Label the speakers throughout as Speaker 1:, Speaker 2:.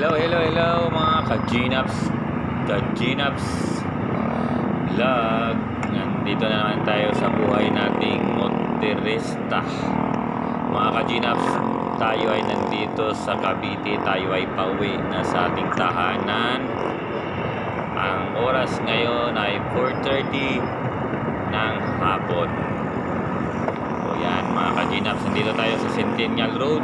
Speaker 1: Hello mga ka-Ginaps vlog. Nandito na naman tayo sa buhay nating motorista. Mga ka-Ginaps, tayo ay nandito sa Cavite. Tayo ay pauwi na sa ating tahanan. Ang oras ngayon ay 4:30 ng hapon. So yan mga ka-Ginaps, nandito tayo sa Centennial Road.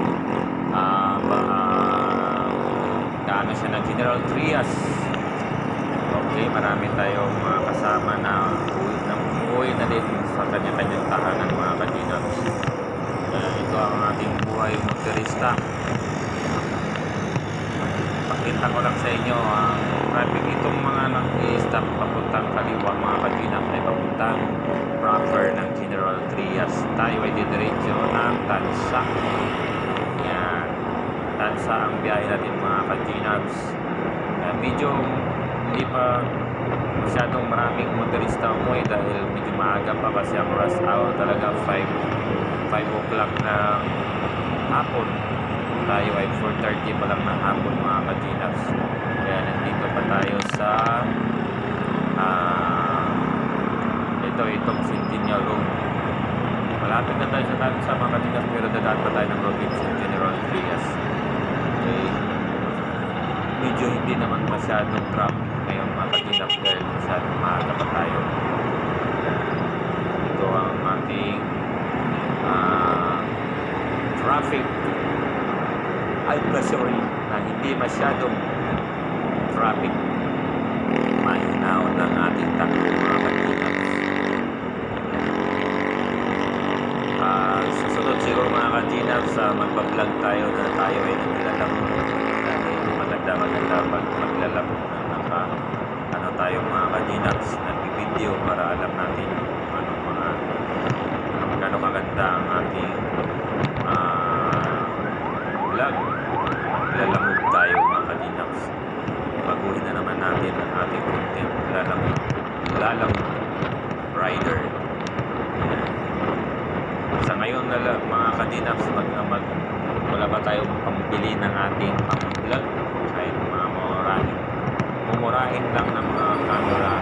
Speaker 1: Daan siya ng General Trias. Okay, marami tayong mga kasama na uwi na din sa kanya-kanyang tahanan mga ka-Ginaps. Ito ang ating buhay motorista. Pakita ko lang sa inyo ang traffic. Itong mga nag-i-stop papuntang kaliwa mga ka-Ginaps ay papuntang proper ng General Trias. Tayo ay didiretso ng Tansa. Tansa ang biyahe natin mga ka-Ginaps. Medyo hindi pa masyadong maraming motorista umuwi dahil medyo maaga pa kasi ang rush hour talaga 5 o'clock na hapon. Tayo ay 4:30 pa lang ng hapon mga ka-Ginaps. Kaya nandito pa tayo sa itong Centennial Road. Malapit na tayo sa Tansa mga ka-Ginaps, pero dadaan pa tayo ng Robinson General Trias. Okay. Medyo hindi naman masyadong traffic ngayon mga ka-Ginaps dahil masyadong maaga pa tayo. Ito ang ating traffic advisory na hindi masyadong traffic. Mahinaw ng ating takbo mga ka-Ginaps. Susunod siguro mga ka-Ginaps, magpa-vlog tayo na tayo ay naglalaro. Maganda pag maglalaro na tayo mga ka-Ginaps, nag-video para alam natin magkano kaganda ang ating vlog. Maglalamog tayo mga ka-Ginaps. Baguhin na naman natin ang ating content. Lalamog rider. Sa ngayon na lang mga ka-Ginaps, wala pa tayong pambili ng ating pang-vlog. Kahit mga mumurahin lang ng mga camera,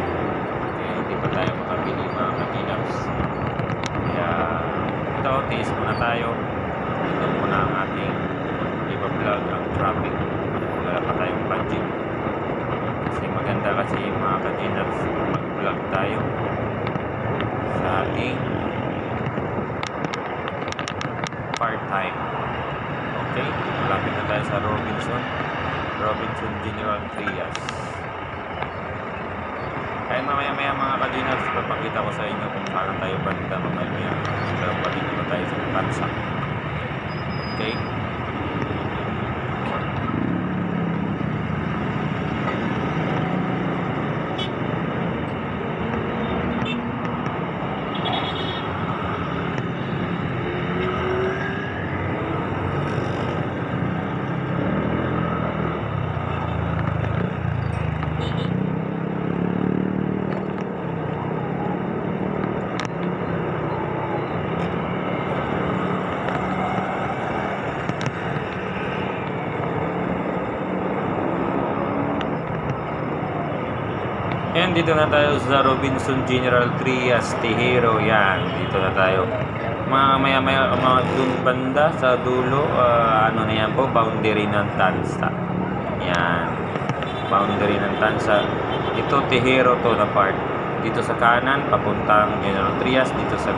Speaker 1: kaya hindi pa tayo makabili mga ka-Ginaps. Kaya ito, tiis muna tayo. Ito muna ang ating iba-vlog ang traffic. Wala pa tayong budget kasi maganda kasi mga ka-Ginaps mag-vlog tayo sa ating part-time. Okay, malapit na tayo sa Robinson General Trias. Kaya mamaya mga ka-Ginaps, papakita ko sa inyo kung paano tayo banda mamaya. Pero pati na tayo sa Tansa. Okay. Yan, dito na tayo sa Robinson General Trias, Tejero. Yan, dito na tayo. Maya dun banda sa dulo, ano na yan po, boundary ng Tansa. Yan, boundary ng Tansa. Ito, Tejero to na part. Dito sa kanan, papuntang General Trias. Dito sa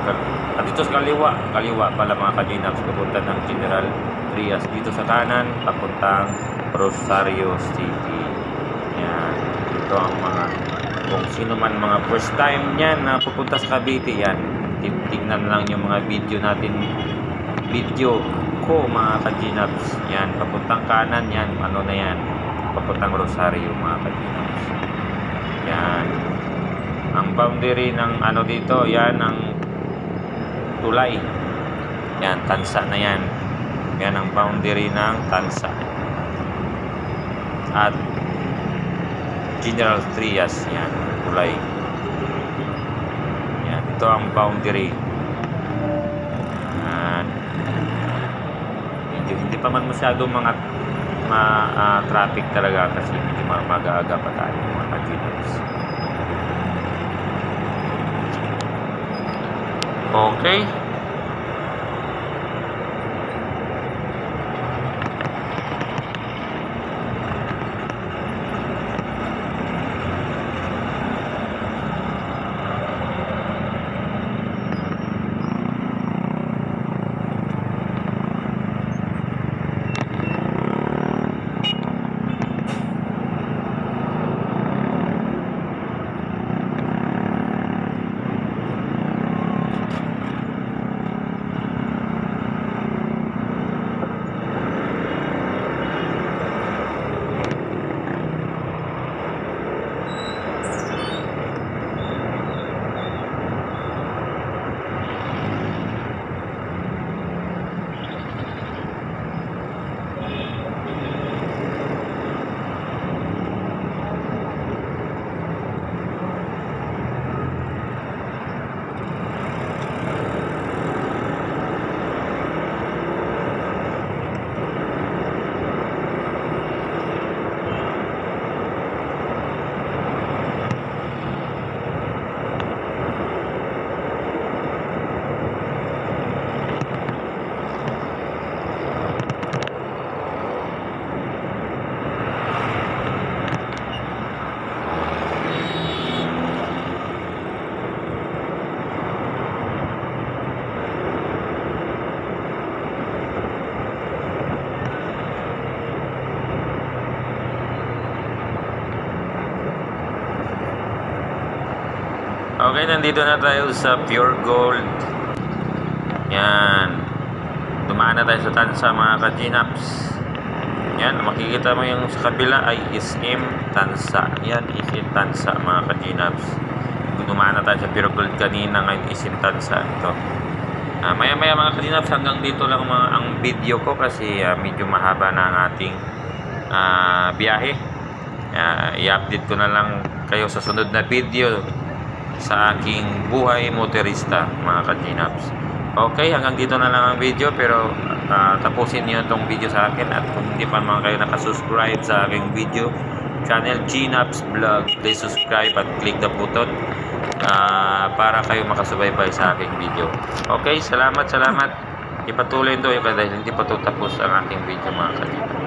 Speaker 1: kaliwa pala mga ka-Ginaps, papunta ng General Trias. Dito sa kanan, papuntang Rosario City. Yan, ito ang kung sino man mga first time yan na pupunta sa Cavite, yan, tignan lang yung mga video ko mga ka-Ginaps. Yan, papuntang kanan yan, ano na yan, papuntang Rosario mga ka-Ginaps. Yan, ang boundary ng ano dito, yan ang tulay. Yan, Tansa na yan. Yan ang boundary ng Tansa at General Trias. Yan, tulay. Yan, ito ang boundary. Yan. Hindi pa man masyado mga traffic talaga kasi medyo mag-aaga pa tayo mga ka-Ginaps. Okay. Okay, nandito na tayo sa Pure Gold. Yan. Dumaan na tayo sa Tansa mga ka-Ginaps. Yan, makikita mo yung sa kabila ay SM Tansa. Yan, SM Tansa mga ka-Ginaps. Dumaan na tayo sa Pure Gold kanina, ngayon SM Tansa ito. Maya-maya mga ka-Ginaps, hanggang dito lang ang video ko kasi medyo mahaba na ang ating biyahe. I-update ko na lang kayo sa sunod na video sa aking buhay motorista mga ka-Ginaps. Okay, hanggang dito na lang ang video, pero tapusin niyo itong video sa akin, at kung hindi pa naman kayo nakasubscribe sa aking video channel Ginaps Vlog, please subscribe at click the button para kayo makasubaybay sa aking video. Okay, salamat. Ipatuloy ito dahil hindi pa ito tapos ang aking video mga ka-Ginaps.